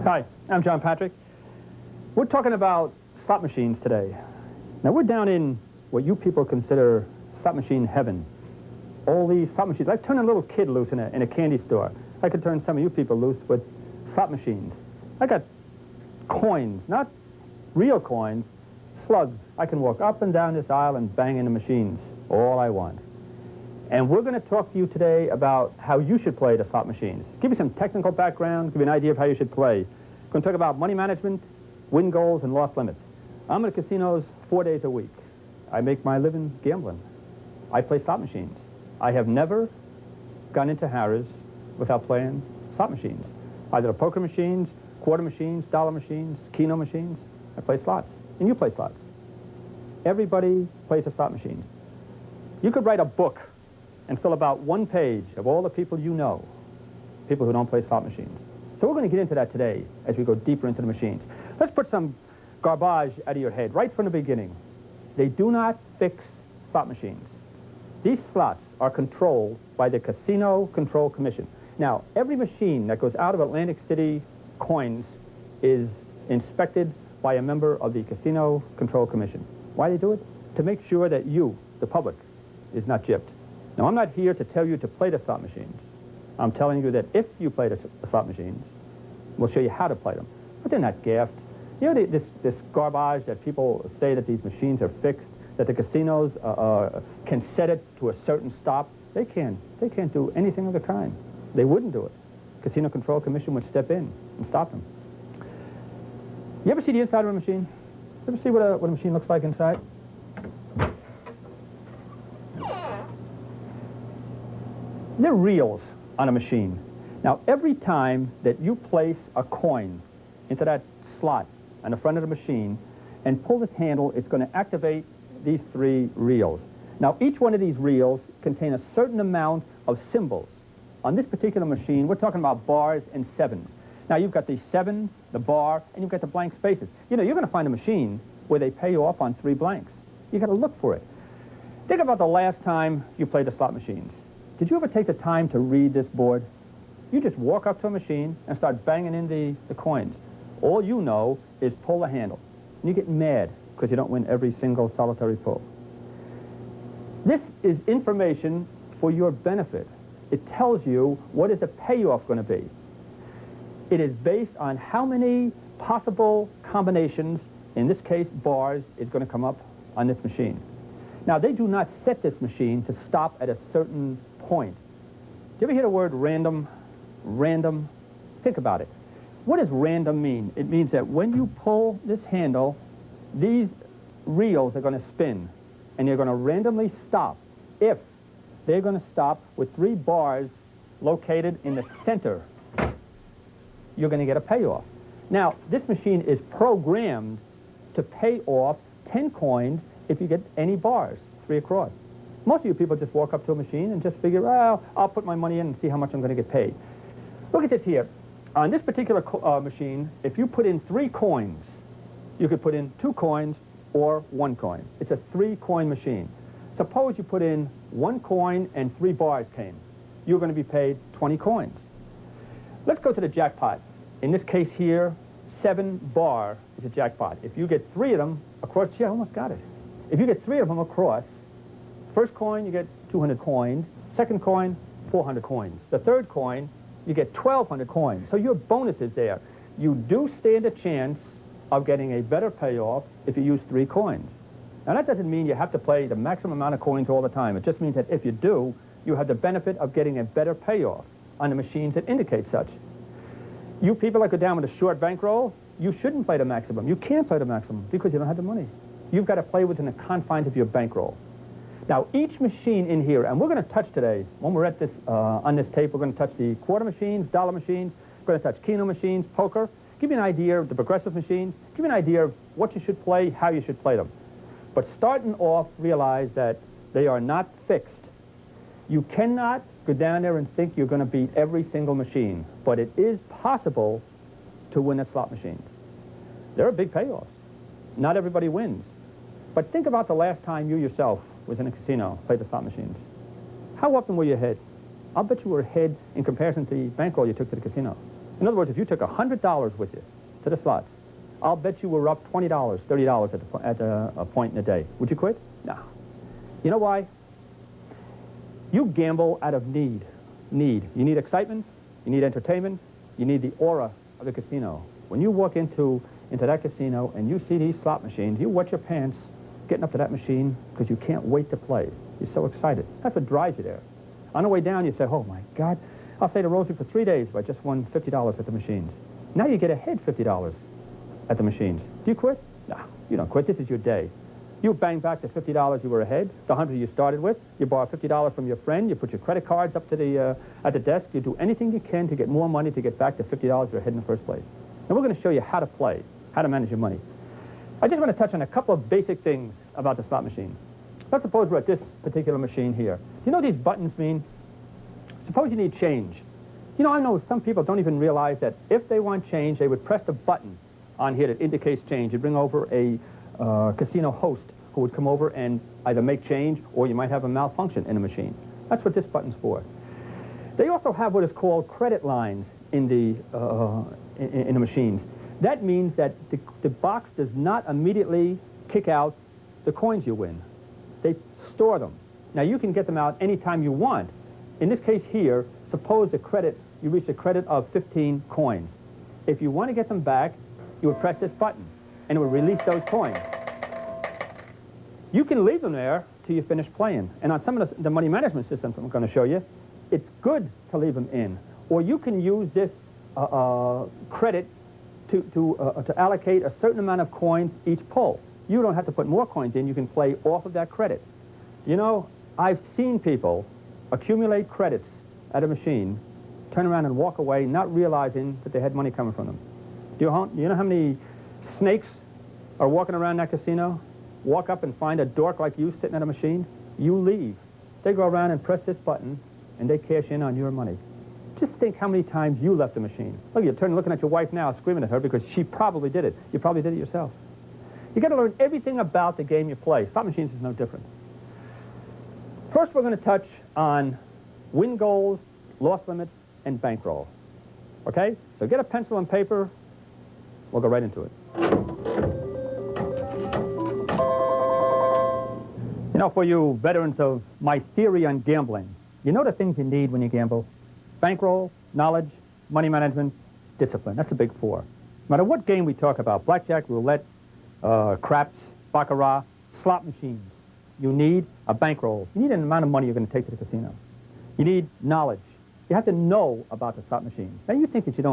Hi, I'm John Patrick. We're talking about slot machines today. Now, we're down in what you people consider slot machine heaven. All these slot machines. I turn a little kid loose in a candy store. I could turn some of you people loose with slot machines. I got coins, not real coins, slugs. I can walk up and down this aisle and bang into machines all I want. And we're going to talk to you today about how you should play the slot machines. Give you some technical background, give you an idea of how you should play. We're going to talk about money management, win goals, and loss limits. I'm at casinos 4 days a week. I make my living gambling. I play slot machines. I have never gone into Harrah's without playing slot machines. Either the poker machines, quarter machines, dollar machines, Keno machines. I play slots, and you play slots. Everybody plays a slot machine. You could write a book and fill about 1 page of all the people you know, people who don't play slot machines. So we're going to get into that today as we go deeper into the machines. Let's put some garbage out of your head right from the beginning. They do not fix slot machines. These slots are controlled by the Casino Control Commission. Now, every machine that goes out of Atlantic City coins is inspected by a member of the Casino Control Commission. Why do they do it? To make sure that you, the public, is not gypped. Now, I'm not here to tell you to play the slot machines. I'm telling you that if you play the slot machines, we'll show you how to play them. But they're not gaffed. You know, this garbage that people say that these machines are fixed, that the casinos can set it to a certain stop. They can't do anything of the kind. They wouldn't do it. Casino Control Commission would step in and stop them. You ever see the inside of a machine? You ever see what a machine looks like inside? They're reels on a machine. Now, every time that you place a coin into that slot on the front of the machine and pull this handle, it's going to activate these 3 reels. Now, each one of these reels contain a certain amount of symbols. On this particular machine, we're talking about bars and 7s. Now, you've got the 7, the bar, and you've got the blank spaces. You know, you're going to find a machine where they pay you off on 3 blanks. You've got to look for it. Think about the last time you played the slot machines. Did you ever take the time to read this board? You just walk up to a machine and start banging in the coins. All you know is pull the handle. And you get mad because you don't win every single solitary pull. This is information for your benefit. It tells you what is the payoff going to be. It is based on how many possible combinations, in this case bars, is going to come up on this machine. Now, they do not set this machine to stop at a certain point. Do you ever hear the word random? Random? Think about it. What does random mean? It means that when you pull this handle, these reels are going to spin, and you're going to randomly stop. If they're going to stop with 3 bars located in the center, you're going to get a payoff. Now, this machine is programmed to pay off 10 coins if you get any bars, 3 across. Most of you people just walk up to a machine and just figure, well, I'll put my money in and see how much I'm going to get paid. Look at this here. On this particular machine, if you put in 3 coins, you could put in 2 coins or 1 coin. It's a 3-coin machine. Suppose you put in 1 coin and 3 bars came. You're going to be paid 20 coins. Let's go to the jackpot. In this case here, 7 bar is a jackpot. If you get 3 of them across, yeah, I almost got it. If you get 3 of them across, first coin, you get 200 coins. Second coin, 400 coins. The third coin, you get 1,200 coins. So your bonus is there. You do stand a chance of getting a better payoff if you use 3 coins. Now, that doesn't mean you have to play the maximum amount of coins all the time. It just means that if you do, you have the benefit of getting a better payoff on the machines that indicate such. You people that go down with a short bankroll, you shouldn't play the maximum. You can't play the maximum because you don't have the money. You've got to play within the confines of your bankroll. Now, each machine in here, and we're going to touch today, when we're at this, on this tape, we're going to touch the quarter machines, dollar machines, we're going to touch Keno machines, poker, give you an idea of the progressive machines, give you an idea of what you should play, how you should play them. But starting off, realize that they are not fixed. You cannot go down there and think you're going to beat every single machine, but it is possible to win at slot machines. There are big payoffs. Not everybody wins. But think about the last time you yourself was in a casino, played the slot machines. How often were you ahead? I'll bet you were ahead in comparison to the bankroll you took to the casino. In other words, if you took $100 with you to the slots, I'll bet you were up $20, $30 at a point in the day. Would you quit? No. You know why? You gamble out of need. You need excitement, you need entertainment, you need the aura of the casino. When you walk into that casino and you see these slot machines, you wet your pants getting up to that machine because you can't wait to play. You're so excited. That's what drives you there. On the way down, you say, oh, my God, I'll say to Rosie for 3 days, but I just won $50 at the machines. Now you get ahead $50 at the machines. Do you quit? No, you don't quit. This is your day. You bang back the $50 you were ahead, the $100 you started with. You borrow $50 from your friend. You put your credit cards up to the at the desk. You do anything you can to get more money to get back to $50 you're ahead in the first place. And we're going to show you how to play, how to manage your money. I just want to touch on a couple of basic things about the slot machine. Let's suppose we're at this particular machine here. You know what these buttons mean? Suppose you need change. You know, I know some people don't even realize that if they want change, they would press the button on here that indicates change. You bring over a casino host who would come over and either make change or you might have a malfunction in the machine. That's what this button's for. They also have what is called credit lines in the machines. That means that the box does not immediately kick out the coins you win. They store them. Now, you can get them out anytime you want. In this case here, suppose you reach a credit of 15 coins. If you want to get them back, you would press this button, and it would release those coins. You can leave them there till you finish playing. And on some of the money management systems I'm going to show you, it's good to leave them in. Or you can use this credit to allocate a certain amount of coins each pull. You don't have to put more coins in. You can play off of that credit. You know, I've seen people accumulate credits at a machine, turn around and walk away not realizing that they had money coming from them. Do you know how many snakes are walking around that casino? Walk up and find a dork like you sitting at a machine? You leave. They go around and press this button, and they cash in on your money. Just think how many times you left the machine. Look, you're looking at your wife now, screaming at her because she probably did it. You probably did it yourself. You got to learn everything about the game you play. Slot machines is no different. First, we're going to touch on win goals, loss limits, and bankroll. Okay? So get a pencil and paper. We'll go right into it. You know, for you veterans of my theory on gambling, you know the things you need when you gamble? Bankroll, knowledge, money management, discipline. That's the big four. No matter what game we talk about, blackjack, roulette, craps, baccarat, slot machines, you need a bankroll. You need an amount of money you're going to take to the casino. You need knowledge. You have to know about the slot machine. Now, you think that you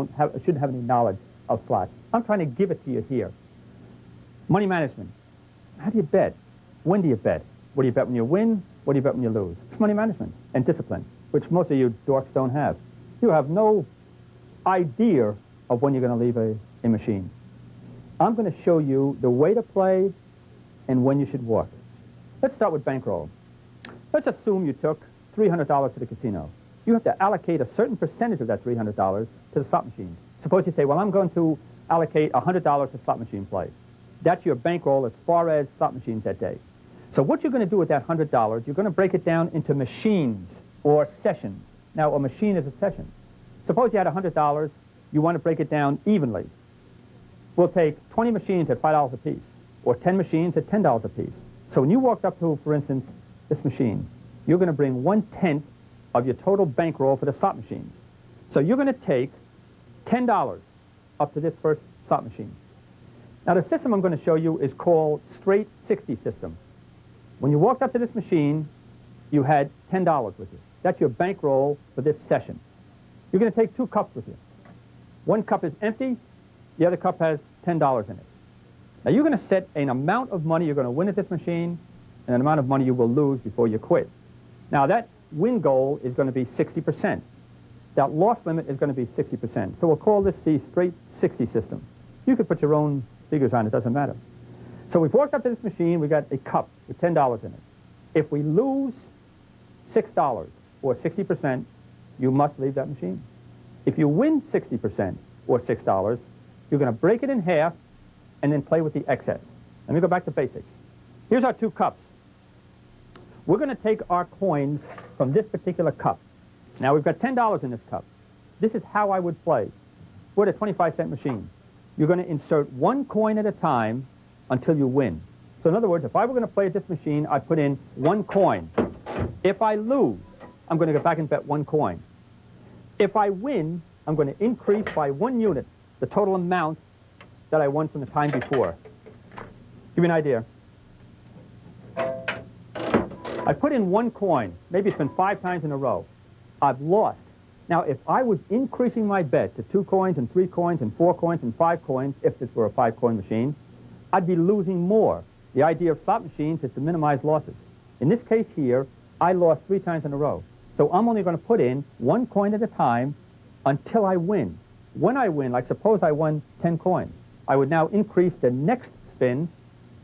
shouldn't have any knowledge of slots. I'm trying to give it to you here. Money management. How do you bet? When do you bet? What do you bet when you win? What do you bet when you lose? It's money management and discipline, which most of you dorks don't have. You have no idea of when you're going to leave a machine. I'm going to show you the way to play and when you should walk. Let's start with bankroll. Let's assume you took $300 to the casino. You have to allocate a certain percentage of that $300 to the slot machine. Suppose you say, well, I'm going to allocate $100 to slot machine play. That's your bankroll as far as slot machines that day. So what you're going to do with that $100, you're going to break it down into machines or sessions. Now, a machine is a session. Suppose you had $100, you want to break it down evenly. We'll take 20 machines at $5 a piece, or 10 machines at $10 a piece. So when you walked up to, for instance, this machine, you're going to bring 1/10 of your total bankroll for the slot machines. So you're going to take $10 up to this first slot machine. Now, the system I'm going to show you is called straight 60 system. When you walked up to this machine, you had $10 with you. That's your bankroll for this session. You're going to take 2 cups with you. One cup is empty. The other cup has $10 in it. Now, you're going to set an amount of money you're going to win at this machine and an amount of money you will lose before you quit. Now, that win goal is going to be 60%. That loss limit is going to be 60%. So we'll call this the straight 60 system. You could put your own figures on it. It doesn't matter. So we've walked up to this machine. We got a cup with $10 in it. If we lose $6 or 60%, you must leave that machine. If you win 60% or $6, you're going to break it in half and then play with the excess. Let me go back to basics. Here's our 2 cups. We're going to take our coins from this particular cup. Now, we've got $10 in this cup. This is how I would play. we're at a 25-cent machine. You're going to insert one coin at a time until you win. So in other words, if I were going to play at this machine, I'd put in one coin. If I lose, I'm going to go back and bet one coin. If I win, I'm going to increase by 1 unit the total amount that I won from the time before. Give me an idea. I put in one coin. Maybe it's been 5 times in a row. I've lost. Now, if I was increasing my bet to 2 coins and 3 coins and 4 coins and 5 coins, if this were a 5-coin machine, I'd be losing more. The idea of slot machines is to minimize losses. In this case here, I lost 3 times in a row. So I'm only going to put in 1 coin at a time until I win. When I win, like suppose I won 10 coins, I would now increase the next spin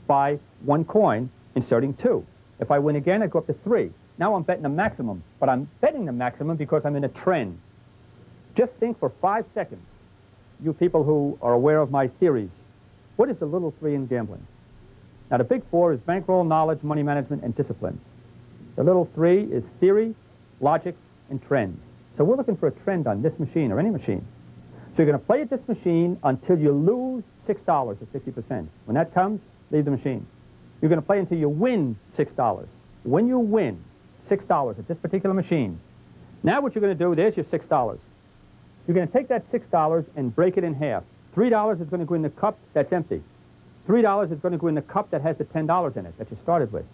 by 1 coin, inserting 2. If I win again, I go up to 3. Now I'm betting a maximum, but I'm betting the maximum because I'm in a trend. Just think for 5 seconds, you people who are aware of my theories, what is the little 3 in gambling? Now the big 4 is bankroll, knowledge, money management, and discipline. The little 3 is theory, logic, and trend. So we're looking for a trend on this machine or any machine. So you're going to play at this machine until you lose $6 or 60%. When that comes, leave the machine. You're going to play until you win $6. When you win $6 at this particular machine, now what you're going to do, there's your $6. You're going to take that $6 and break it in half. $3 is going to go in the cup that's empty. $3 is going to go in the cup that has the $10 in it that you started with.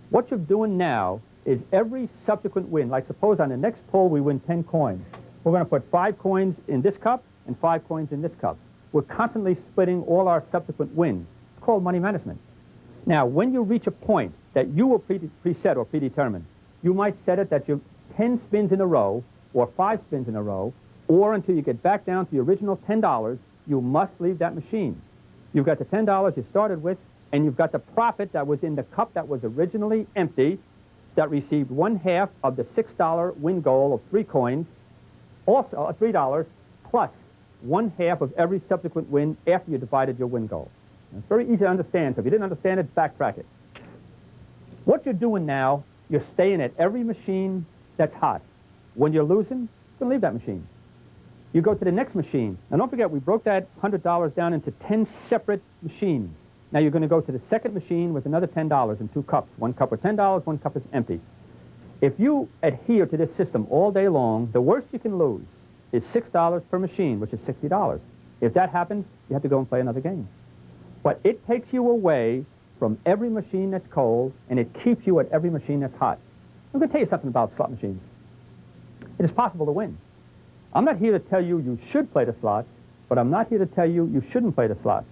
What you're doing now is every subsequent win, like suppose on the next pull we win 10 coins. We're going to put 5 coins in this cup and 5 coins in this cup. We're constantly splitting all our subsequent wins. It's called money management. Now, when you reach a point that you will preset or predetermine, you might set it that you're 10 spins in a row or 5 spins in a row, or until you get back down to the original $10, you must leave that machine. You've got the $10 you started with, and you've got the profit that was in the cup that was originally empty, that received 1/2 of the $6 win goal of 3 coins, also $3, plus 1/2 of every subsequent win after you divided your win goal. It's very easy to understand, so if you didn't understand it, backtrack it. What you're doing now, you're staying at every machine that's hot. When you're losing, you're going to leave that machine. You go to the next machine. Now don't forget, we broke that $100 down into 10 separate machines. Now you're going to go to the second machine with another $10 in 2 cups. 1 cup with $10, 1 cup is empty. If you adhere to this system all day long, the worst you can lose is $6 per machine, which is $60. If that happens, you have to go and play another game. But it takes you away from every machine that's cold, and it keeps you at every machine that's hot. I'm going to tell you something about slot machines. It is possible to win. I'm not here to tell you you should play the slots, but I'm not here to tell you you shouldn't play the slots.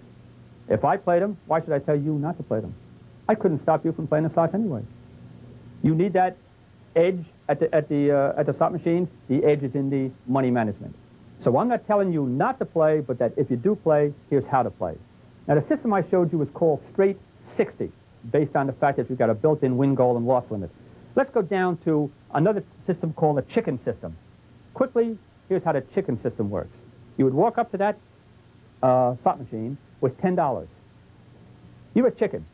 If I played them, why should I tell you not to play them? I couldn't stop you from playing the slots anyway. You need that edge at the slot machines. The edge is in the money management. So I'm not telling you not to play, but that if you do play, here's how to play. Now the system I showed you is called straight 60, based on the fact that you've got a built-in win goal and loss limit. Let's go down to another system called a chicken system. Quickly, here's how the chicken system works. You would walk up to that slot machine with $10. You're a chicken,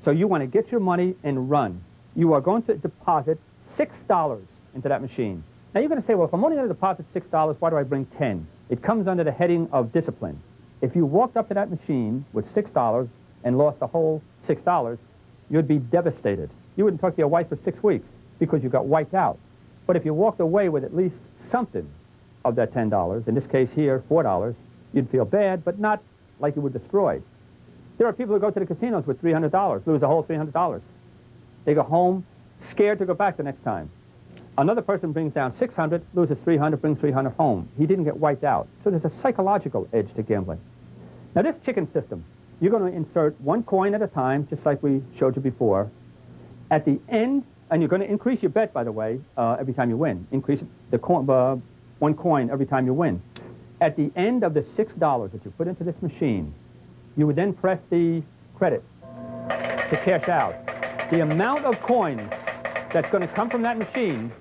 so you want to get your money and run. You are going to deposit $6 into that machine. Now you're going to say, well, if I'm only going to deposit $6, why do I bring 10? It comes under the heading of discipline. If you walked up to that machine with $6 and lost the whole $6, you'd be devastated. You wouldn't talk to your wife for 6 weeks because you got wiped out. But if you walked away with at least something of that $10, in this case here, $4, you'd feel bad, but not like you were destroyed. There are people who go to the casinos with $300, lose the whole $300. They go home scared to go back the next time. Another person brings down $600, loses $300, brings $300 home. He didn't get wiped out. So there's a psychological edge to gambling. Now this chicken system, you're going to insert 1 coin at a time, just like we showed you before. At the end, and you're going to increase your bet, by the way, every time you win. Increase the 1 coin every time you win. At the end of the $6 that you put into this machine, you would then press the credit to cash out. The amount of coins that's going to come from that machine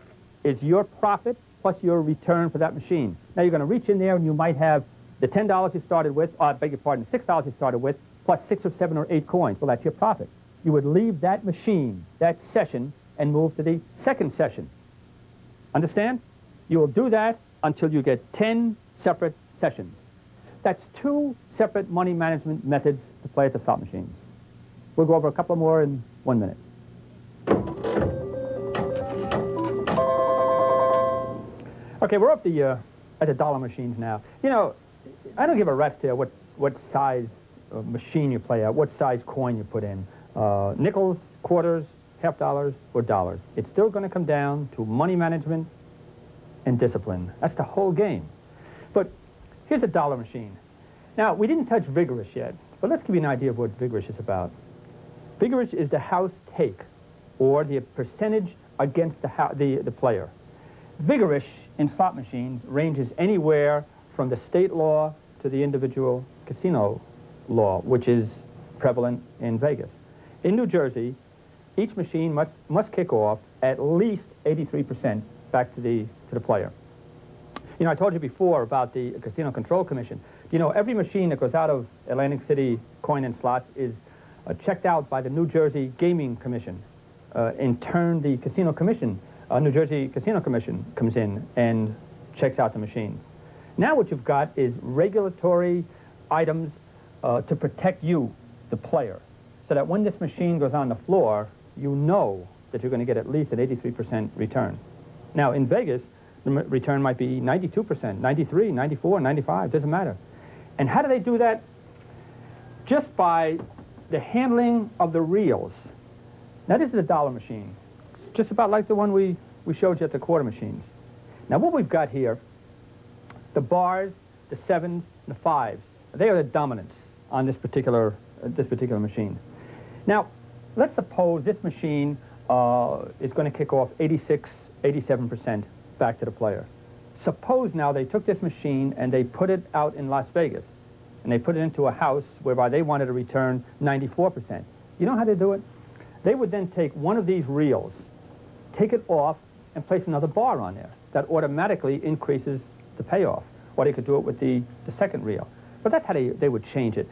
is your profit plus your return for that machine. Now you're going to reach in there and you might have the $10 you started with, I beg your pardon, the $6 you started with, plus 6 or 7 or 8 coins. Well, that's your profit. You would leave that machine, that session, and move to the second session. Understand? You will do that until you get 10 separate sessions. That's two separate money management methods to play at the slot machines. We'll go over a couple more in 1 minute. Okay, we're up at the dollar machines now. You know, I don't give a rat's tail what size machine you play at, what size coin you put in. Nickels, quarters, half dollars, or dollars. It's still going to come down to money management and discipline. That's the whole game. But here's a dollar machine. Now, we didn't touch vigorous yet, but let's give you an idea of what vigorous is about. Vigorous is the house take, or the percentage against the player. Vigorous in slot machines ranges anywhere from the state law to the individual casino law, which is prevalent in Vegas. In New Jersey, each machine must kick off at least 83% back to the player. You know, I told you before about the Casino Control Commission. You know, every machine that goes out of Atlantic City coin and slots is checked out by the New Jersey Gaming Commission. In turn, the Casino Commission, New Jersey Casino Commission comes in and checks out the machines. Now what you've got is regulatory items to protect you, the player, so that when this machine goes on the floor, you know that you're going to get at least an 83% return. Now, in Vegas, the return might be 92%, 93, 94, 95, doesn't matter. And how do they do that? Just by the handling of the reels. Now, this is a dollar machine. It's just about like the one we showed you at the quarter machines. Now, what we've got here, the bars, the sevens, and the fives, they are the dominants on this particular machine. Now, let's suppose this machine is going to kick off 86, 87% back to the player. Suppose now they took this machine and they put it out in Las Vegas, and they put it into a house whereby they wanted to return 94%. You know how they do it? They would then take one of these reels, take it off, and place another bar on there. That automatically increases the payoff. Or they could do it with the second reel. But that's how they would change it.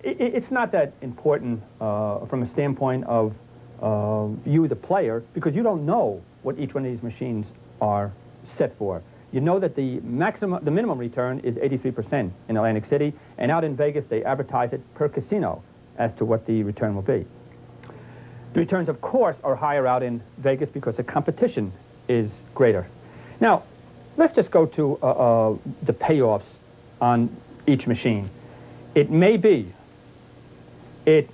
It's not that important from a standpoint of you, the player, because you don't know what each one of these machines are set for. You know that the minimum return is 83% in Atlantic City, and out in Vegas they advertise it per casino as to what the return will be. The returns, of course, are higher out in Vegas because the competition is greater. Now, let's just go to the payoffs on each machine. It may be that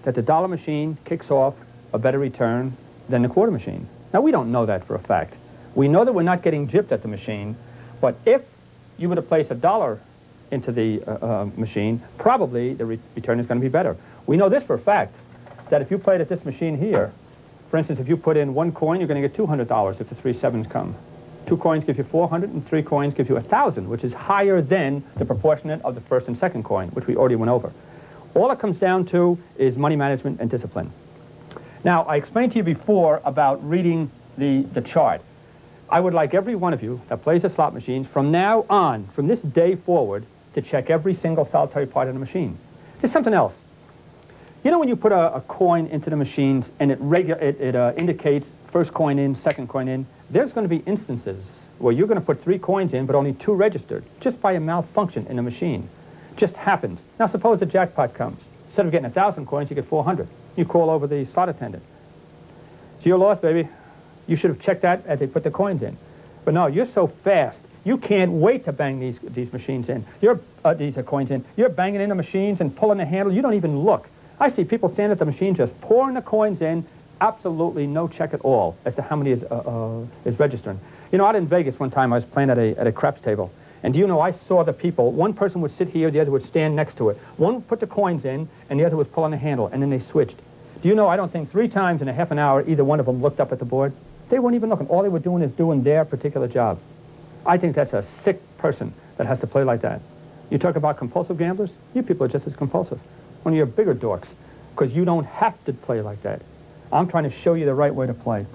the dollar machine kicks off a better return than the quarter machine. Now, we don't know that for a fact. We know that we're not getting gypped at the machine, but if you were to place $1 into the machine, probably the return is going to be better. We know this for a fact, that if you played at this machine here, for instance, if you put in one coin, you're going to get $200 if the 3 sevens come. 2 coins give you 400, and 3 coins give you 1,000, which is higher than the proportionate of the first and second coin, which we already went over. All it comes down to is money management and discipline. Now, I explained to you before about reading the chart. I would like every one of you that plays the slot machines from now on, from this day forward, to check every single solitary part of the machine. There's something else. You know when you put a coin into the machines and it indicates first coin in, second coin in, there's going to be instances where you're going to put 3 coins in but only 2 registered, just by a malfunction in the machine. Just happens. Now suppose the jackpot comes. Instead of getting 1,000 coins, you get 400. You call over the slot attendant. So you're lost, baby. You should have checked that as they put the coins in. But no, you're so fast. You can't wait to bang these machines in. These coins in. You're banging in the machines and pulling the handle. You don't even look. I see people stand at the machine just pouring the coins in, absolutely no check at all as to how many is registering. You know, out in Vegas one time I was playing at a craps table, and do you know I saw the people, one person would sit here, the other would stand next to it. One put the coins in, and the other was pulling the handle, and then they switched. Do you know, I don't think 3 times in a half an hour either one of them looked up at the board. They weren't even looking. All they were doing is doing their particular job. I think that's a sick person that has to play like that. You talk about compulsive gamblers, you people are just as compulsive. One of your bigger dorks, because you don't have to play like that. I'm trying to show you the right way to play.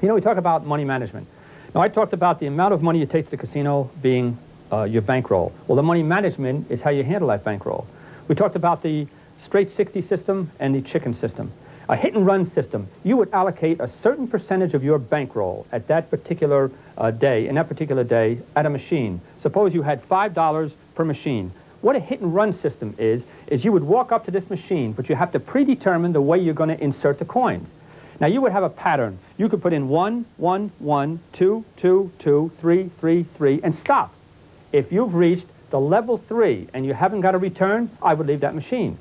You know, we talk about money management. Now, I talked about the amount of money you take to the casino being your bankroll. Well, the money management is how you handle that bankroll. We talked about the straight 60 system and the chicken system. A hit-and-run system, you would allocate a certain percentage of your bankroll at that particular day, at a machine, Suppose you had $5 per machine. What a hit and run system is you would walk up to this machine, but you have to predetermine the way you're going to insert the coins. Now you would have a pattern. You could put in 1, 1, 1, 2, 2, 2, 3, 3, 3, and stop. If you've reached the level 3 and you haven't got a return, I would leave that machine.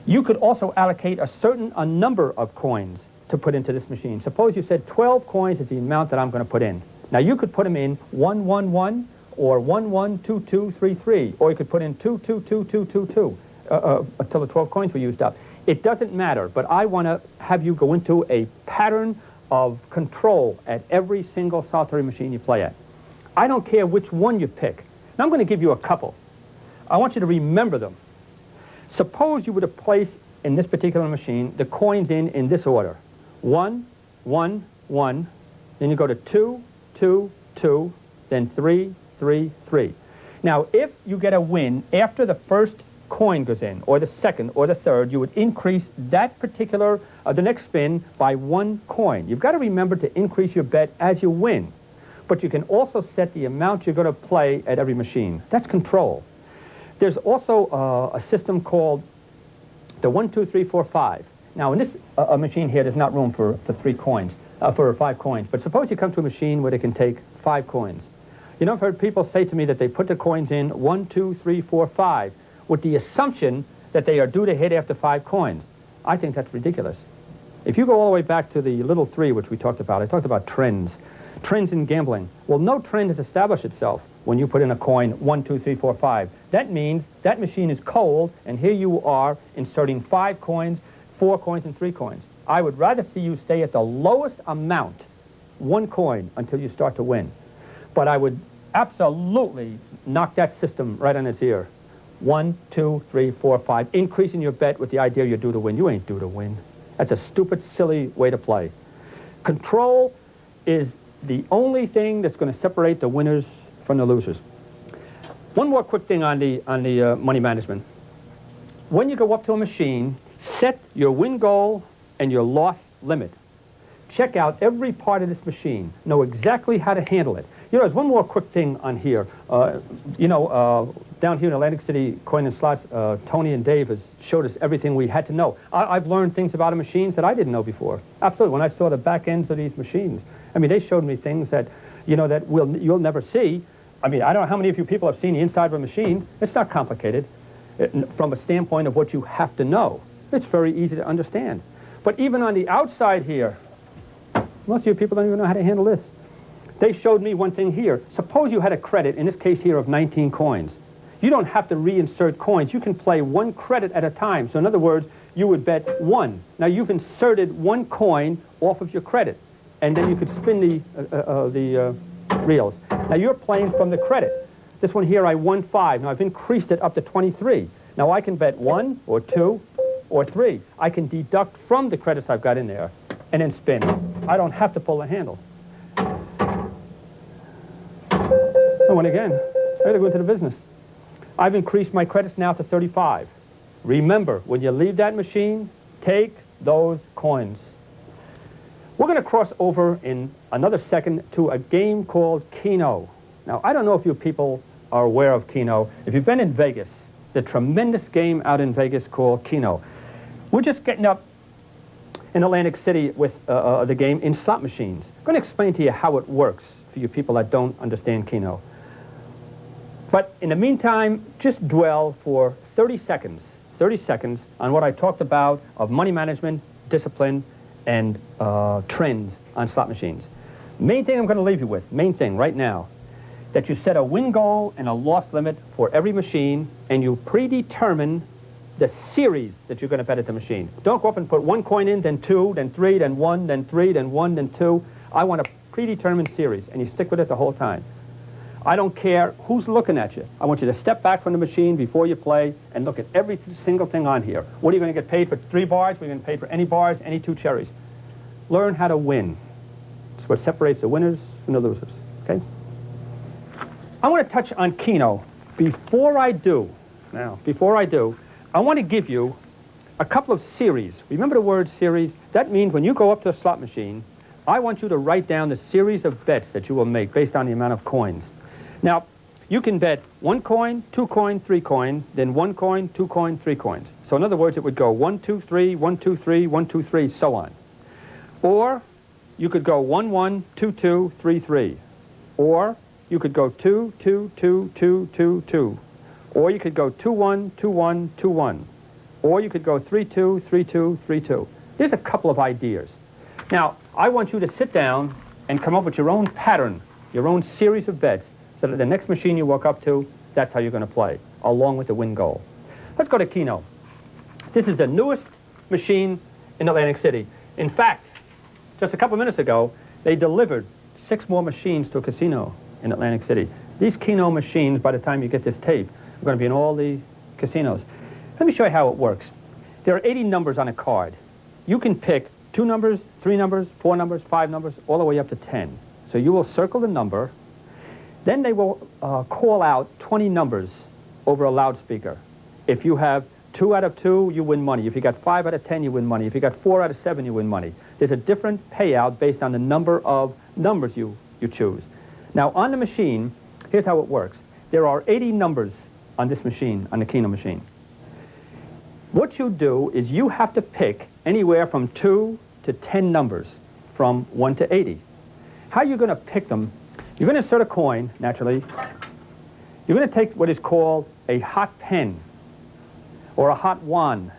You could also allocate a number of coins to put into this machine. Suppose you said 12 coins is the amount that I'm going to put in. Now you could put them in 1, 1, 1, or 1, 1, 2, 2, 3, 3, or you could put in 2, 2, 2, 2, 2, 2, until the 12 coins were used up. It doesn't matter, but I want to have you go into a pattern of control at every single solitary machine you play at. I don't care which one you pick. Now I'm going to give you a couple. I want you to remember them. Suppose you were to place in this particular machine the coins in this order. 1, 1, 1, then you go to 2, 2, 2, then 3, 3, 3. Now if you get a win after the first coin goes in, or the second, or the third, you would increase that particular, the next spin by 1 coin. You've got to remember to increase your bet as you win. But you can also set the amount you're going to play at every machine. That's control. There's also a system called the 1, 2, 3, 4, 5. Now in this machine here, there's not room for 3 coins, for 5 coins. But suppose you come to a machine where they can take 5 coins. You know, I've heard people say to me that they put the coins in 1, 2, 3, 4, 5, with the assumption that they are due to hit after 5 coins. I think that's ridiculous. If you go all the way back to the little 3, which we talked about, I talked about trends. Trends in gambling. Well, no trend has established itself when you put in a coin 1, 2, 3, 4, 5. That means that machine is cold, and here you are inserting 5 coins, 4 coins, and 3 coins. I would rather see you stay at the lowest amount, 1 coin, until you start to win. But I would absolutely knock that system right on its ear. 1, 2, 3, 4, 5. Increasing your bet with the idea you're due to win. You ain't due to win. That's a stupid, silly way to play. Control is the only thing that's going to separate the winners from the losers. One more quick thing on the money management. When you go up to a machine, set your win goal and your loss limit. Check out every part of this machine. Know exactly how to handle it. You know, there's one more quick thing on here. Down here in Atlantic City Coin and Slots, Tony and Dave has showed us everything we had to know. I've learned things about machines that I didn't know before. Absolutely. When I saw the back ends of these machines, I mean, they showed me things that, you know, that you'll never see. I mean, I don't know how many of you people have seen the inside of a machine. It's not complicated from a standpoint of what you have to know. It's very easy to understand. But even on the outside here, most of you people don't even know how to handle this. They showed me one thing here. Suppose you had a credit, in this case here, of 19 coins. You don't have to reinsert coins. You can play 1 credit at a time. So in other words, you would bet 1. Now you've inserted 1 coin off of your credit, and then you could spin the reels. Now you're playing from the credit. This one here, I won 5. Now I've increased it up to 23. Now I can bet 1 or 2 or 3. I can deduct from the credits I've got in there and then spin. I don't have to pull the handle. And again, I got to go into the business. I've increased my credits now to 35. Remember, when you leave that machine, take those coins. We're going to cross over in another second to a game called Keno. Now, I don't know if you people are aware of Keno. If you've been in Vegas, the tremendous game out in Vegas called Keno. We're just getting up in Atlantic City with the game in slot machines. I'm going to explain to you how it works for you people that don't understand Keno. But in the meantime, just dwell for 30 seconds on what I talked about of money management, discipline, and trends on slot machines. Main thing I'm going to leave you with, main thing right now, that you set a win goal and a loss limit for every machine, and you predetermine the series that you're going to bet at the machine. Don't go up and put 1 coin in, then 2, then 3, then 1, then 3, then 1, then 2. I want a predetermined series, and you stick with it the whole time. I don't care who's looking at you. I want you to step back from the machine before you play and look at every single thing on here. What are you going to get paid for 3 bars? What are you going to pay for any bars, any 2 cherries? Learn how to win. It's what separates the winners from the losers, okay? I want to touch on Keno. Before I do, I want to give you a couple of series. Remember the word series? That means when you go up to a slot machine, I want you to write down the series of bets that you will make based on the amount of coins. Now, you can bet 1 coin, 2 coin, 3 coin, then 1 coin, 2 coin, 3 coins. So in other words, it would go 1, 2, 3, 1, 2, 3, 1, 2, 3, so on. Or you could go 1, 1, 2, 2, 3, 3. Or you could go 2, 2, 2, 2, 2, 2. Or you could go 2, 1, 2, 1, 2, 1. Or you could go 3, 2, 3, 2, 3, 2. Here's a couple of ideas. Now, I want you to sit down and come up with your own pattern, your own series of bets, so that the next machine you walk up to, that's how you're going to play, along with the win goal. Let's go to Keno. This is the newest machine in Atlantic City. In fact, just a couple minutes ago, they delivered 6 more machines to a casino in Atlantic City. These Keno machines, by the time you get this tape, are going to be in all the casinos. Let me show you how it works. There are 80 numbers on a card. You can pick 2 numbers, 3 numbers, 4 numbers, 5 numbers, all the way up to 10. So you will circle the number. Then they will call out 20 numbers over a loudspeaker. If you have 2 out of 2, you win money. If you got 5 out of 10, you win money. If you got 4 out of 7, you win money. There's a different payout based on the number of numbers you choose. Now, on the machine, here's how it works. There are 80 numbers on this machine, on the Keno machine. What you do is you have to pick anywhere from 2 to 10 numbers, from 1 to 80. How you're going to pick them, you're going to insert a coin, naturally. You're going to take what is called a hot pen or a hot wand.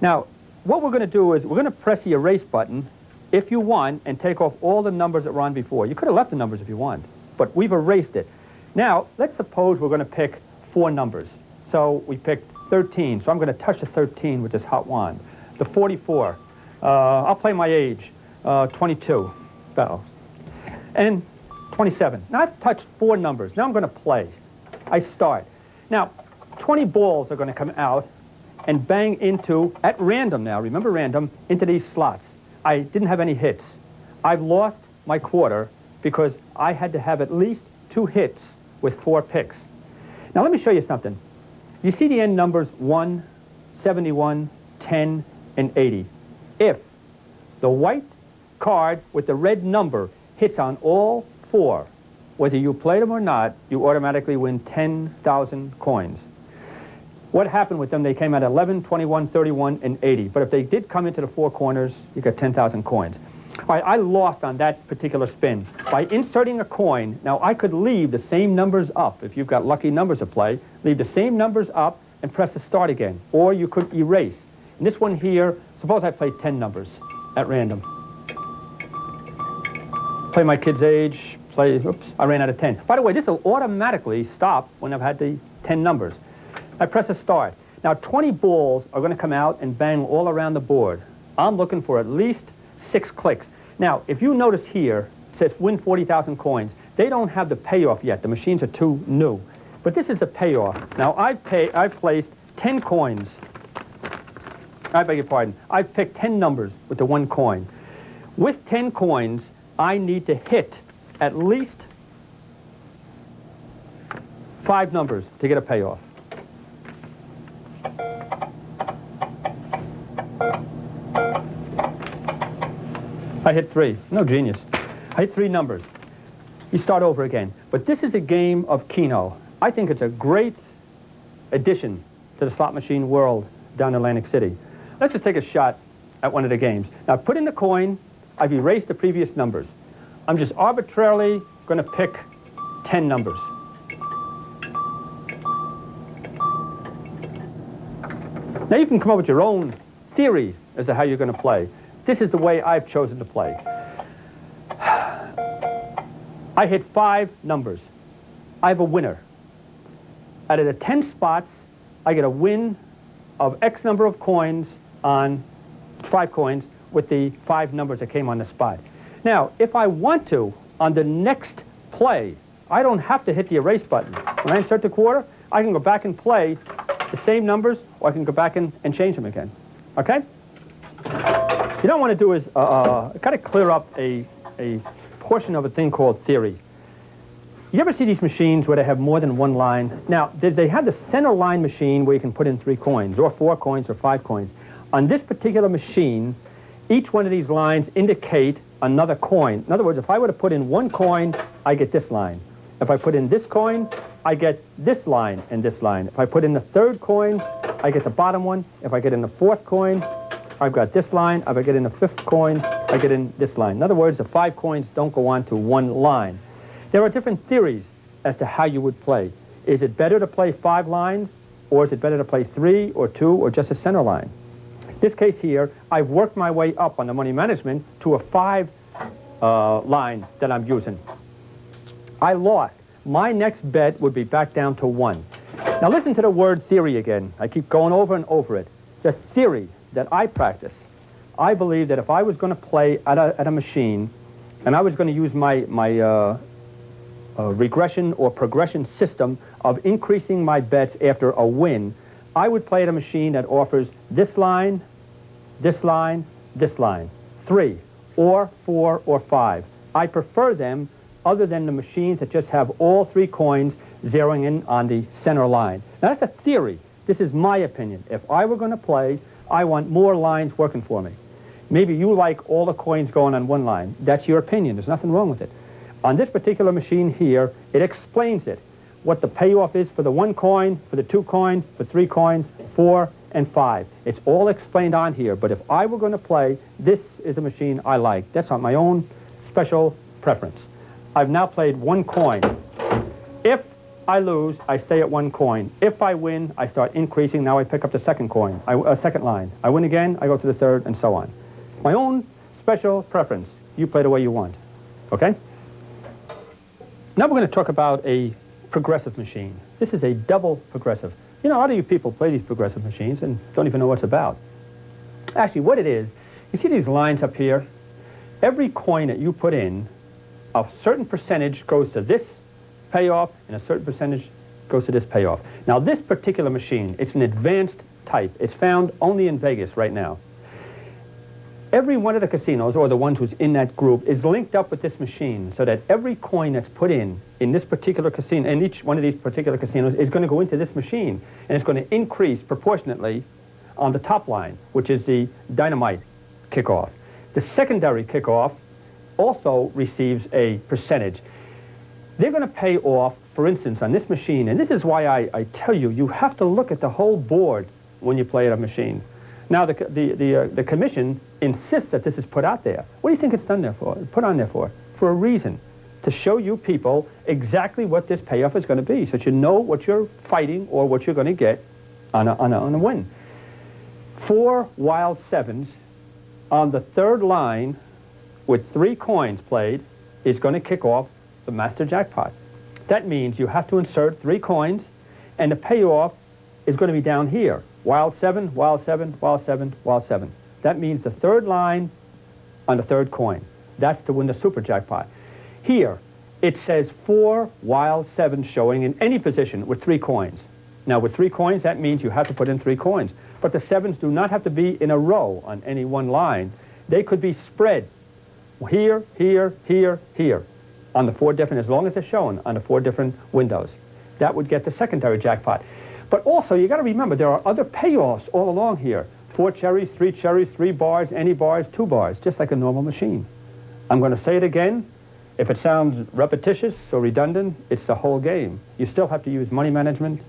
Now, what we're going to do is we're going to press the erase button if you want and take off all the numbers that were on before. You could have left the numbers if you want, but we've erased it. Now, let's suppose we're going to pick 4 numbers. So we picked 13, so I'm going to touch the 13 with this hot wand. The 44, I'll play my age, 22, and 27. Now I've touched 4 numbers. Now I'm going to play. I start. Now, 20 balls are going to come out and bang into, at random now, remember random, into these slots. I didn't have any hits. I've lost my quarter because I had to have at least 2 hits with 4 picks. Now let me show you something. You see the end numbers 1, 71, 10, and 80. If the white card with the red number hits on all 4, whether you play them or not, you automatically win 10,000 coins. What happened with them? They came at 11, 21, 31, and 80. But if they did come into the 4 corners, you got 10,000 coins. All right, I lost on that particular spin. By inserting a coin, now I could leave the same numbers up. If you've got lucky numbers to play, leave the same numbers up and press the start again. Or you could erase. In this one here, suppose I played 10 numbers at random. Play my kid's age, oops, I ran out of 10. By the way, this will automatically stop when I've had the 10 numbers. I press a start. Now 20 balls are going to come out and bang all around the board. I'm looking for at least 6 clicks. Now, if you notice here, it says win 40,000 coins. They don't have the payoff yet. The machines are too new. But this is the payoff. Now, I've placed 10 coins. I beg your pardon. I've picked 10 numbers with the 1 coin. With 10 coins, I need to hit at least 5 numbers to get a payoff. I hit 3. No genius. I hit 3 numbers. You start over again. But this is a game of Keno. I think it's a great addition to the slot machine world down in Atlantic City. Let's just take a shot at one of the games. Now, put in the coin. I've erased the previous numbers. I'm just arbitrarily going to pick 10 numbers. Now, you can come up with your own theory as to how you're going to play. This is the way I've chosen to play. I hit 5 numbers. I have a winner. Out of the 10 spots, I get a win of X number of coins on 5 coins with the 5 numbers that came on the spot. Now, if I want to, on the next play, I don't have to hit the erase button. When I insert the quarter, I can go back and play the same numbers, or I can go back and change them again. Okay? You don't want to do is got to clear up a portion of a thing called theory. You ever see these machines where they have more than 1 line? Now, they have the center line machine where you can put in 3 coins, or 4 coins, or 5 coins. On this particular machine, each one of these lines indicate another coin. In other words, if I were to put in 1 coin, I get this line. If I put in this coin, I get this line and this line. If I put in the third coin, I get the bottom one. If I get in the fourth coin, I've got this line. If I get in the fifth coin, I get in this line. In other words, the 5 coins don't go on to one line. There are different theories as to how you would play. Is it better to play 5 lines, or is it better to play 3 or 2 or just a center line? This case here, I've worked my way up on the money management to a 5 line that I'm using. I lost. My next bet would be back down to 1. Now listen to the word theory again. I keep going over and over it. The theory that I practice. I believe that if I was going to play at a machine, and I was going to use my regression or progression system of increasing my bets after a win, I would play at a machine that offers this line, this line, this line, 3, or 4, or 5. I prefer them other than the machines that just have all 3 coins zeroing in on the center line. Now that's a theory. This is my opinion. If I were going to play, I want more lines working for me. Maybe you like all the coins going on one line. That's your opinion. There's nothing wrong with it. On this particular machine here, it explains it. What the payoff is for the 1 coin, for the 2 coins, for 3 coins, 4, and 5. It's all explained on here. But if I were going to play, this is a machine I like. That's not my own special preference. I've now played 1 coin. If I lose, I stay at 1 coin. If I win, I start increasing. Now I pick up the second coin, second line. I win again, I go to the third, and so on. My own special preference. You play the way you want. Okay? Now we're going to talk about a progressive machine. This is a double progressive. You know, a lot of you people play these progressive machines and don't even know what it's about. Actually, what it is, you see these lines up here? Every coin that you put in, a certain percentage goes to this payoff, and a certain percentage goes to this payoff. Now, this particular machine, it's an advanced type. It's found only in Vegas right now. Every one of the casinos, or the ones who's in that group, is linked up with this machine so that every coin that's put in this particular casino, in each one of these particular casinos, is going to go into this machine, and it's going to increase proportionately on the top line, which is the dynamite kickoff. The secondary kickoff also receives a percentage. They're going to pay off, for instance, on this machine, and this is why I tell you, you have to look at the whole board when you play at a machine. Now, the commission insists that this is put out there. What do you think it's done there for? Put on there for? For a reason. To show you people exactly what this payoff is going to be, so that you know what you're fighting or what you're going to get on a win. 4 wild 7s on the third line with 3 coins played is going to kick off the master jackpot. That means you have to insert 3 coins, and the payoff is going to be down here. Wild 7, wild 7, wild 7, wild 7. That means the third line on the third coin. That's to win the super jackpot. Here, it says 4 wild 7s showing in any position with 3 coins. Now, with 3 coins, that means you have to put in 3 coins. But the 7s do not have to be in a row on any one line. They could be spread here, here, here, here on the 4 different, as long as they're shown on the 4 different windows. That would get the secondary jackpot. But also, you got to remember, there are other payoffs all along here. 4 cherries, 3 bars, any bars, 2 bars, just like a normal machine. I'm going to say it again. If it sounds repetitious or redundant, it's the whole game. You still have to use money management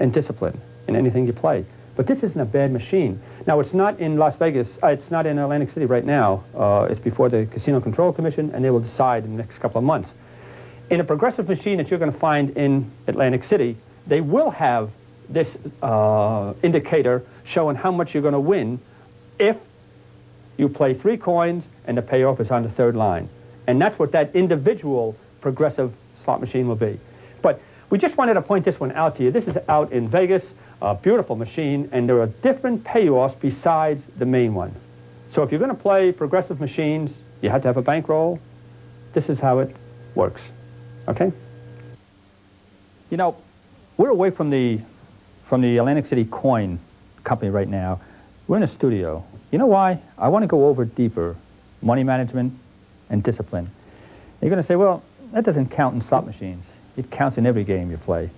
and discipline in anything you play. But this isn't a bad machine. Now, it's not in Las Vegas. It's not in Atlantic City right now. It's before the Casino Control Commission, and they will decide in the next couple of months. In a progressive machine that you're going to find in Atlantic City, they will have this indicator showing how much you're going to win if you play 3 coins and the payoff is on the third line. And that's what that individual progressive slot machine will be. But we just wanted to point this one out to you. This is out in Vegas, a beautiful machine, and there are different payoffs besides the main one. So if you're going to play progressive machines, you have to have a bankroll. This is how it works. Okay? You know, we're away from the Atlantic City Coin Company right now. We're in a studio. You know why? I want to go over deeper money management and discipline. You're going to say, well, that doesn't count in slot machines. It counts in every game you play.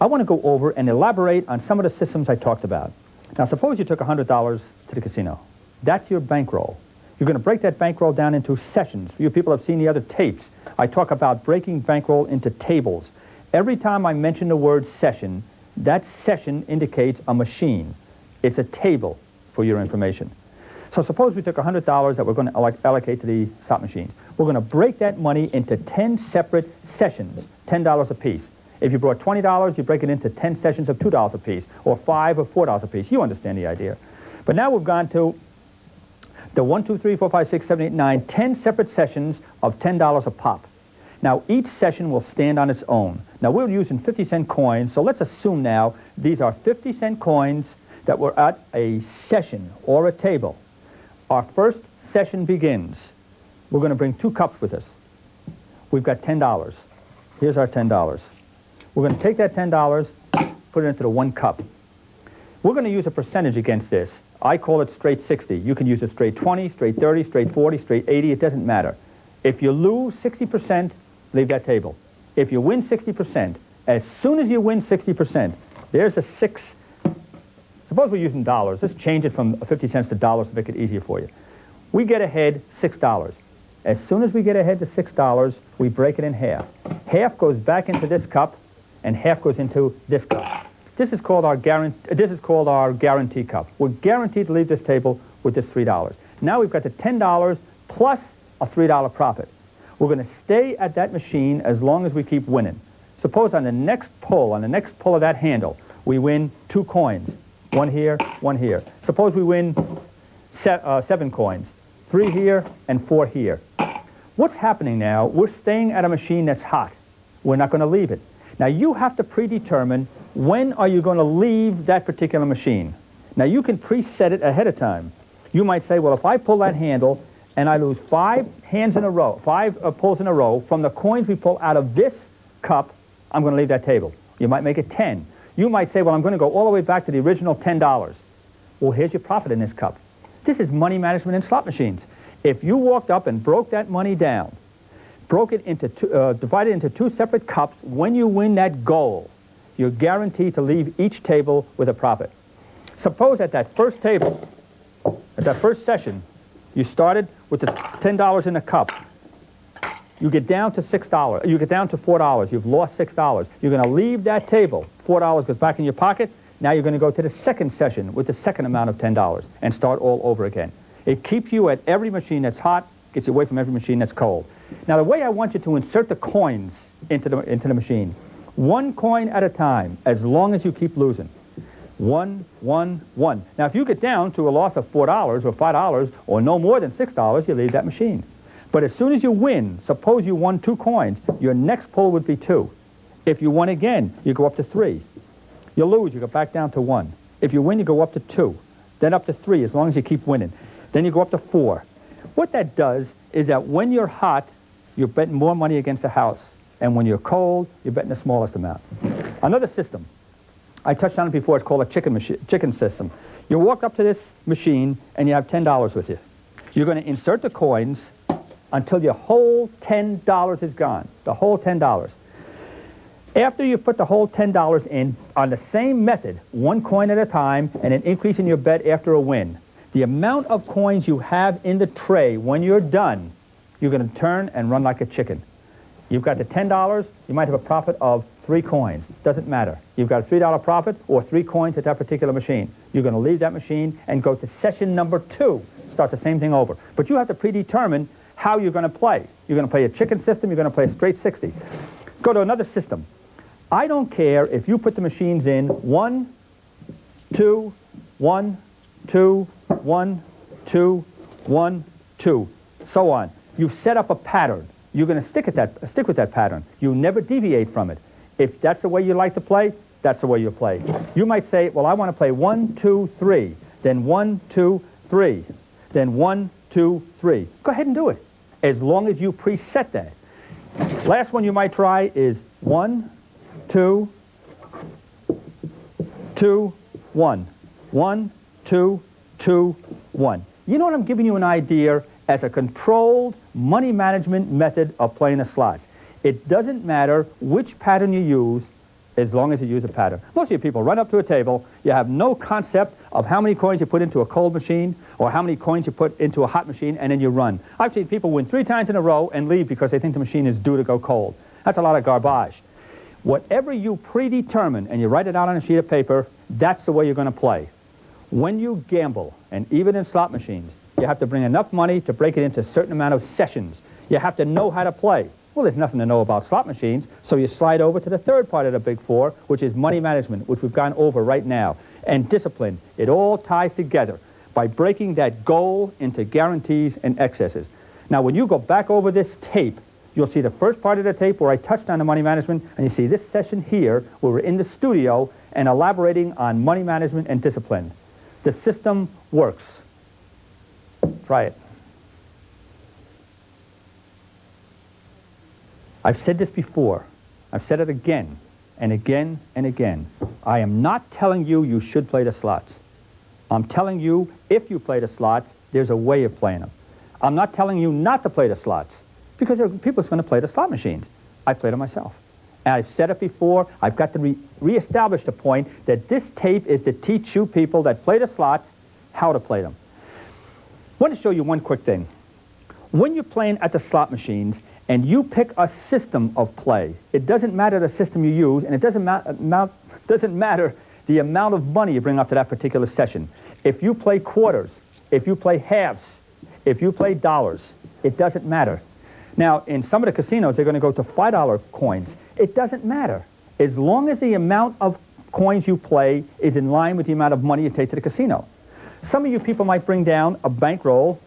I want to go over and elaborate on some of the systems I talked about. Now, suppose you took $100 to the casino. That's your bankroll. You're going to break that bankroll down into sessions. You people have seen the other tapes. I talk about breaking bankroll into tables. Every time I mention the word session, that session indicates a machine. It's a table for your information. So suppose we took $100 that we're going to allocate to the slot machines. We're going to break that money into 10 separate sessions, $10 a piece. If you brought $20, you break it into 10 sessions of $2 a piece, or $5 or $4 a piece. You understand the idea. But now we've gone to the 1, 2, 3, 4, 5, 6, 7, 8, 9, 10 separate sessions of $10 a pop. Now, each session will stand on its own. Now, we're using 50-cent coins, so let's assume now these are 50-cent coins that were at a session or a table. Our first session begins. We're going to bring 2 cups with us. We've got $10. Here's our $10. We're going to take that $10, put it into the 1 cup. We're going to use a percentage against this. I call it straight 60. You can use it straight 20, straight 30, straight 40, straight 80. It doesn't matter. If you lose 60%, leave that table. If you win 60%, as soon as you win 60%, there's a 6. Suppose we're using dollars. Let's change it from 50 cents to dollars to make it easier for you. We get ahead $6. As soon as we get ahead to $6, we break it in half. Half goes back into this cup, and half goes into this cup. This is called our guarantee cup. We're guaranteed to leave this table with this $3. Now we've got the $10 plus a $3 profit. We're going to stay at that machine as long as we keep winning. Suppose on the next pull of that handle, we win 2 coins. 1 here, 1 here. Suppose we win 7 coins. 3 here and 4 here. What's happening now? We're staying at a machine that's hot. We're not going to leave it. Now you have to predetermine when are you going to leave that particular machine. Now you can preset it ahead of time. You might say, well, if I pull that handle and I lose 5 hands in a row, 5 pulls in a row from the coins we pull out of this cup, I'm going to leave that table. You might make it 10. You might say, well, I'm going to go all the way back to the original $10. Well, here's your profit in this cup. This is money management in slot machines. If you walked up and broke that money down, divided into 2 separate cups, when you win that goal, you're guaranteed to leave each table with a profit. Suppose at that first table, at that first session, you started with the $10 in a cup. You get down to $6. You get down to $4. You've lost $6. You're going to leave that table. $4 goes back in your pocket. Now you're going to go to the second session with the second amount of $10 and start all over again. It keeps you at every machine that's hot, gets you away from every machine that's cold. Now the way I want you to insert the coins into the machine, 1 coin at a time, as long as you keep losing. 1, 1, 1. Now if you get down to a loss of $4 or $5 or no more than $6, you leave that machine. But as soon as you win, suppose you won 2 coins, your next pull would be 2. If you won again, you go up to 3. You lose, you go back down to 1. If you win, you go up to 2, then up to 3, as long as you keep winning. Then you go up to 4. What that does is that when you're hot, you're betting more money against the house. And when you're cold, you're betting the smallest amount. Another system, I touched on it before, it's called a chicken system. You walk up to this machine and you have $10 with you. You're going to insert the coins until your whole $10 is gone, the whole $10. After you put the whole $10 in, on the same method, 1 coin at a time, and an increase in your bet after a win, the amount of coins you have in the tray when you're done, you're going to turn and run like a chicken. You've got the $10, you might have a profit of 3 coins. Doesn't matter. You've got a $3 profit or 3 coins at that particular machine. You're going to leave that machine and go to session number 2. Start the same thing over. But you have to predetermine how you're going to play. You're going to play a chicken system, you're going to play a straight 60. Go to another system. I don't care if you put the machines in 1, 2, 1, 2, 1, 2, 1, 2, so on. You've set up a pattern. You're going to stick with that pattern. You never deviate from it. If that's the way you like to play, that's the way you play. You might say, well, I want to play 1, 2, 3, then 1, 2, 3, then 1, 2, 3. Go ahead and do it, as long as you preset that. Last one you might try is 1, 2, 2, 1. 1, 2, 2, 1. You know what? I'm giving you an idea as a controlled money management method of playing the slots. It doesn't matter which pattern you use. as long as you use a pattern. Most of you people run up to a table, you have no concept of how many coins you put into a cold machine or how many coins you put into a hot machine, and then you run. I've seen people win 3 times in a row and leave because they think the machine is due to go cold. That's a lot of garbage. Whatever you predetermine and you write it out on a sheet of paper, that's the way you're going to play. When you gamble, and even in slot machines, you have to bring enough money to break it into a certain amount of sessions. You have to know how to play. Well, there's nothing to know about slot machines, so you slide over to the third part of the Big Four, which is money management, which we've gone over right now, and discipline. It all ties together by breaking that goal into guarantees and excesses. Now, when you go back over this tape, you'll see the first part of the tape where I touched on the money management, and you see this session here where we're in the studio and elaborating on money management and discipline. The system works. Try it. I've said this before. I've said it again and again and again. I am not telling you you should play the slots. I'm telling you if you play the slots, there's a way of playing them. I'm not telling you not to play the slots because there are people who's going to play the slot machines. I play them myself. And I've said it before. I've got to reestablish the point that this tape is to teach you people that play the slots how to play them. I want to show you one quick thing. When you're playing at the slot machines, and you pick a system of play, it doesn't matter the system you use, and it doesn't matter the amount of money you bring up to that particular session. If you play quarters, if you play halves, if you play dollars, it doesn't matter. Now, in some of the casinos, they're going to go to $5 coins. It doesn't matter. As long as the amount of coins you play is in line with the amount of money you take to the casino. Some of you people might bring down a bankroll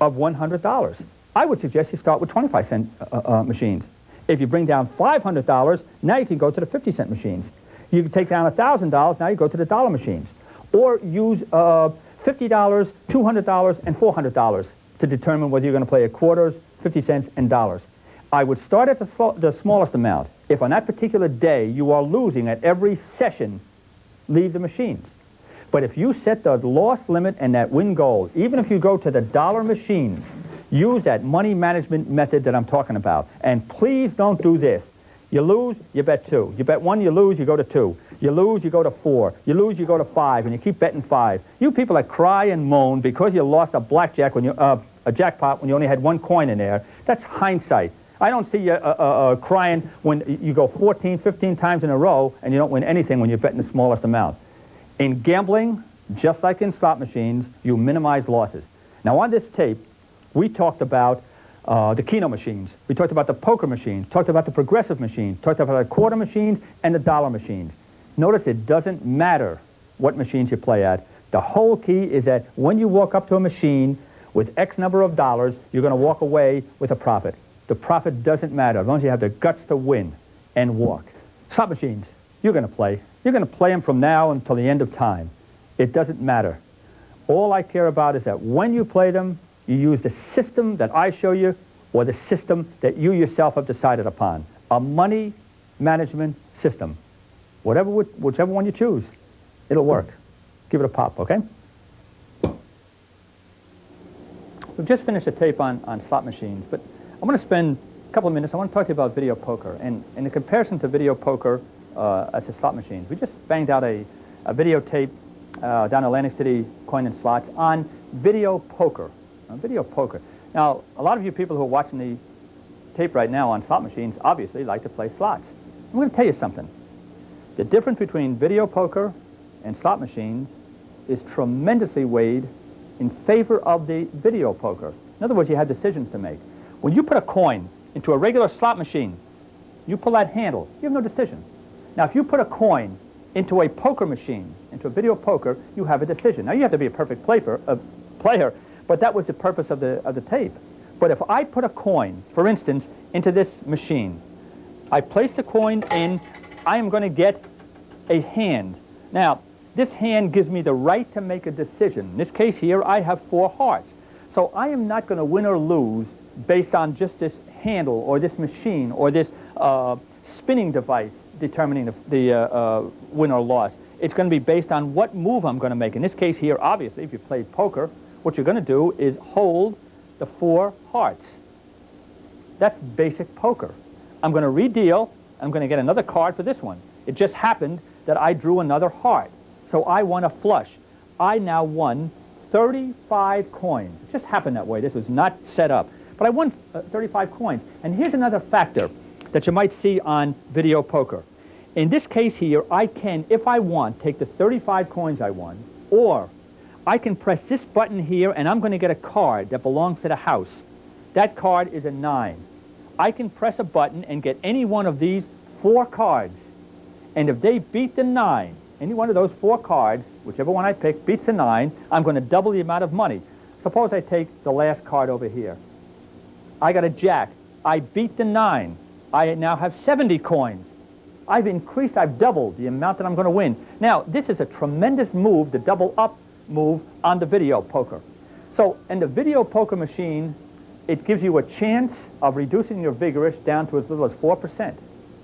of $100. I would suggest you start with 25-cent machines. If you bring down $500, now you can go to the 50-cent machines. You can take down $1,000, now you go to the dollar machines. Or use $50, $200, and $400 to determine whether you're going to play at quarters, 50 cents, and dollars. I would start at the smallest amount. If on that particular day you are losing at every session, leave the machines. But if you set the loss limit and that win goal, even if you go to the dollar machines, use that money management method that I'm talking about. And please don't do this. You lose, you bet 2. You bet 1, you lose, you go to 2. You lose, you go to 4. You lose, you go to 5, and you keep betting 5. You people that cry and moan because you lost a blackjack when a jackpot when you only had 1 coin in there, that's hindsight. I don't see you crying when you go 14, 15 times in a row and you don't win anything when you're betting the smallest amount. In gambling, just like in slot machines, you minimize losses. Now on this tape, we talked about the Keno machines. We talked about the poker machines, talked about the progressive machines, talked about the quarter machines and the dollar machines. Notice it doesn't matter what machines you play at. The whole key is that when you walk up to a machine with X number of dollars, you're going to walk away with a profit. The profit doesn't matter as long as you have the guts to win and walk. Slot machines, you're going to play. You're going to play them from now until the end of time. It doesn't matter. All I care about is that when you play them, you use the system that I show you or the system that you yourself have decided upon. A money management system. Whichever one you choose, it'll work. Give it a pop, okay? We've just finished a tape on slot machines, but I want to spend a couple of minutes. I want to talk to you about video poker. And in the comparison to video poker as to slot machines, we just banged out a videotape down in Atlantic City Coin and Slots on video poker. Video poker. Now, a lot of you people who are watching the tape right now on slot machines obviously like to play slots. I'm going to tell you something. The difference between video poker and slot machines is tremendously weighed in favor of the video poker. In other words, you have decisions to make. When you put a coin into a regular slot machine, you pull that handle, you have no decision. Now, if you put a coin into a poker machine, into a video poker, you have a decision. Now, you have to be a perfect player, but that was the purpose of the tape. But if I put a coin, for instance, into this machine, I place the coin in, I am going to get a hand. Now, this hand gives me the right to make a decision. In this case here, I have 4 hearts. So I am not going to win or lose based on just this handle or this machine or this spinning device determining the win or loss. It's going to be based on what move I'm going to make. In this case here, obviously, if you play poker, what you're going to do is hold the 4 hearts. That's basic poker. I'm going to redeal. I'm going to get another card for this one. It just happened that I drew another heart. So I won a flush. I now won 35 coins. It just happened that way. This was not set up. But I won 35 coins. And here's another factor that you might see on video poker. In this case here, I can, if I want, take the 35 coins I won, or I can press this button here and I'm going to get a card that belongs to the house. That card is a 9. I can press a button and get any one of these 4 cards. And if they beat the 9, any one of those 4 cards, whichever one I pick, beats the 9, I'm going to double the amount of money. Suppose I take the last card over here. I got a jack. I beat the 9. I now have 70 coins. I've doubled the amount that I'm going to win. Now, this is a tremendous move, the double up move on the video poker. So, in the video poker machine, it gives you a chance of reducing your vigorish down to as little as 4%.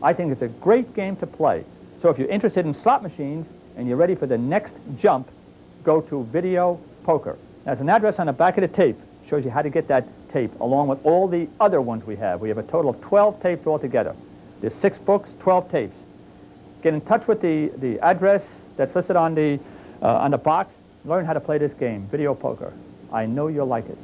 I think it's a great game to play. So if you're interested in slot machines and you're ready for the next jump, go to video poker. There's an address on the back of the tape. Shows you how to get that tape along with all the other ones we have. We have a total of 12 tapes altogether. There's 6 books, 12 tapes. Get in touch with the address that's listed on the box. Learn how to play this game, video poker. I know you'll like it.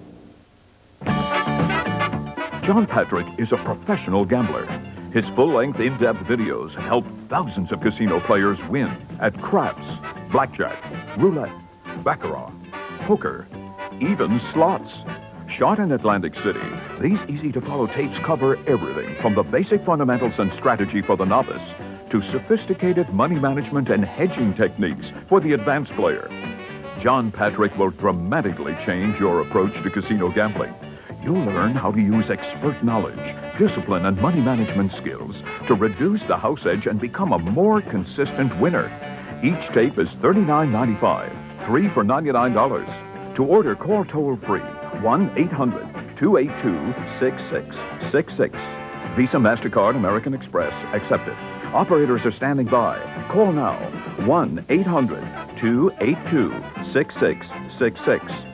John Patrick is a professional gambler. His full-length, in-depth videos help thousands of casino players win at craps, blackjack, roulette, baccarat, poker, even slots. Shot in Atlantic City, these easy-to-follow tapes cover everything from the basic fundamentals and strategy for the novice to sophisticated money management and hedging techniques for the advanced player. John Patrick will dramatically change your approach to casino gambling. You'll learn how to use expert knowledge, discipline, and money management skills to reduce the house edge and become a more consistent winner. Each tape is $39.95, 3 for $99. To order, call toll-free 1-800-282-6666. Visa, MasterCard, American Express accepted. Operators are standing by. Call now 1-800-282-6666.